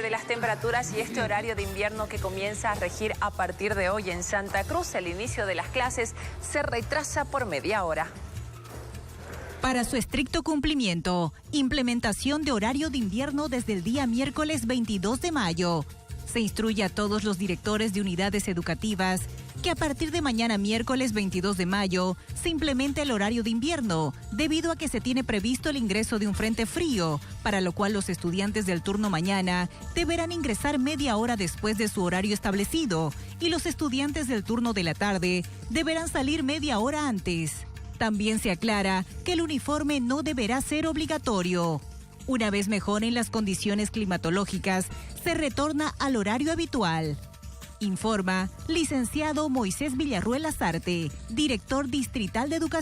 De las temperaturas y este horario de invierno que comienza a regir a partir de hoy en Santa Cruz, el inicio de las clases se retrasa por media hora. Para su estricto cumplimiento, implementación de horario de invierno desde el día miércoles 22 de mayo. Se instruye a todos los directores de unidades educativas que a partir de mañana miércoles 22 de mayo se implemente el horario de invierno, debido a que se tiene previsto el ingreso de un frente frío, para lo cual los estudiantes del turno mañana deberán ingresar media hora después de su horario establecido y los estudiantes del turno de la tarde deberán salir media hora antes. También se aclara que el uniforme no deberá ser obligatorio. Una vez mejoren las condiciones climatológicas, se retorna al horario habitual. Informa licenciado Moisés Villarruel Lazarte, director distrital de Educación.